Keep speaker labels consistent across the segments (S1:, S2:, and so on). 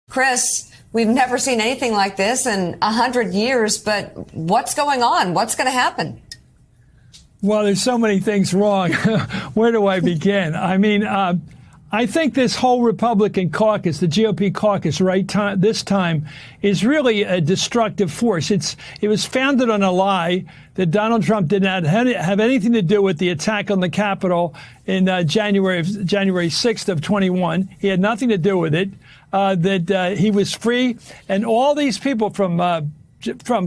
S1: Chris, we've never seen anything like this in 100 years, but what's going on? What's going to happen?
S2: Well, there's so many things wrong. Where do I begin? I mean, I think this whole Republican caucus, the GOP caucus, this time, is really a destructive force. It was founded on a lie that Donald Trump did not have anything to do with the attack on the Capitol in January 6th of 21. He had nothing to do with it. That he was free, and all these people from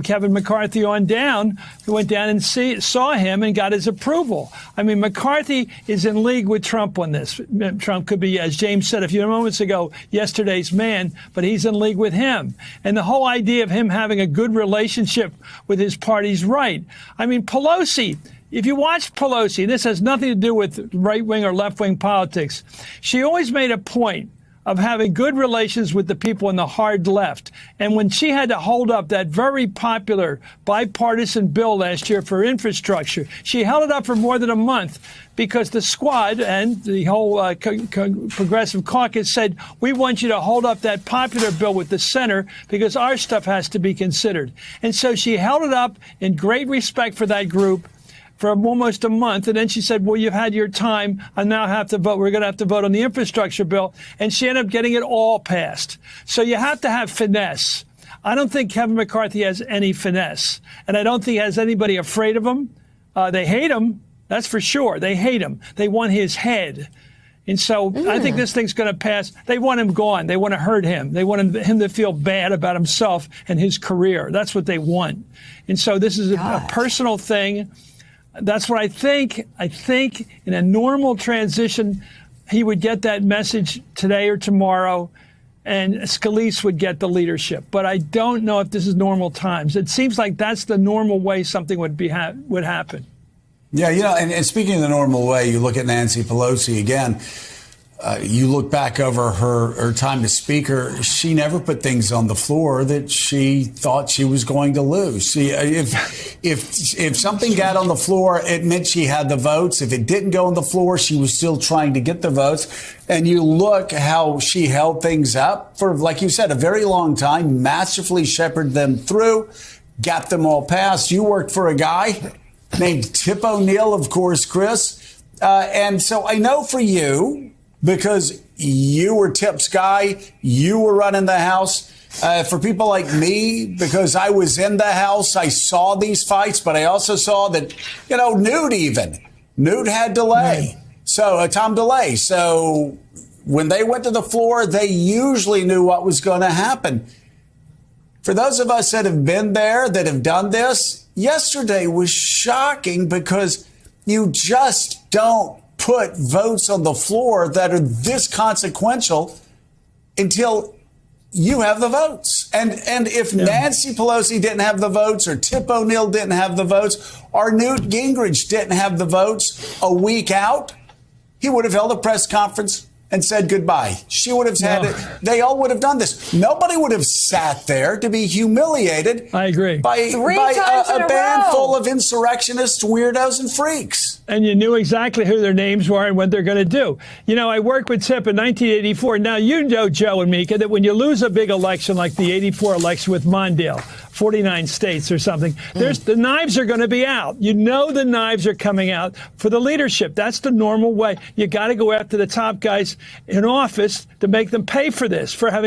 S2: Kevin McCarthy on down, who went down and saw him and got his approval. I mean, McCarthy is in league with Trump on this. Trump could be, as James said a few moments ago, yesterday's man, but he's in league with him. And the whole idea of him having a good relationship with his party's right. I mean, Pelosi, if you watch Pelosi, this has nothing to do with right-wing or left-wing politics. She always made a point of having good relations with the people in the hard left. And when she had to hold up that very popular bipartisan bill last year for infrastructure, she held it up for more than a month because the squad and the whole progressive caucus said, we want you to hold up that popular bill with the center because our stuff has to be considered. And so she held it up in great respect for that group for almost a month. And then she said, well, you've had your time. I now have to vote. We're going to have to vote on the infrastructure bill. And she ended up getting it all passed. So you have to have finesse. I don't think Kevin McCarthy has any finesse. And I don't think he has anybody afraid of him. They hate him. That's for sure. They hate him. They want his head. And so I think this thing's going to pass. They want him gone. They want to hurt him. They want him to feel bad about himself and his career. That's what they want. And so this is a personal thing. That's what I think. I think in a normal transition, he would get that message today or tomorrow, and Scalise would get the leadership. But I don't know if this is normal times. It seems like that's the normal way something would happen.
S3: Yeah, and speaking of the normal way, you look at Nancy Pelosi again. You look back over her time as Speaker, she never put things on the floor that she thought she was going to lose. See, if something got on the floor, it meant she had the votes. If it didn't go on the floor, she was still trying to get the votes. And you look how she held things up for, like you said, a very long time, masterfully shepherded them through, got them all passed. You worked for a guy named Tip O'Neill, of course, Chris. And so I know for you, because you were Tip's guy, you were running the House. For people like me, because I was in the House, I saw these fights, but I also saw that, Newt had delay. So Tom DeLay. So when they went to the floor, they usually knew what was going to happen. For those of us that have been there, that have done this, yesterday was shocking because you just don't put votes on the floor that are this consequential until you have the votes. And if Nancy Pelosi didn't have the votes, or Tip O'Neill didn't have the votes, or Newt Gingrich didn't have the votes a week out, he would have held a press conference and said goodbye. She would have had it. They all would have done this. Nobody would have sat there to be humiliated.
S2: I agree.
S3: By a band full of insurrectionists, weirdos, and freaks.
S2: And you knew exactly who their names were and what they're going to do. I worked with Tip in 1984. Now, you know, Joe and Mika, that when you lose a big election like the 84 election with Mondale, 49 states or something, the knives are going to be out. You know the knives are coming out for the leadership. That's the normal way. You got to go after the top guys in office to make them pay for this, for having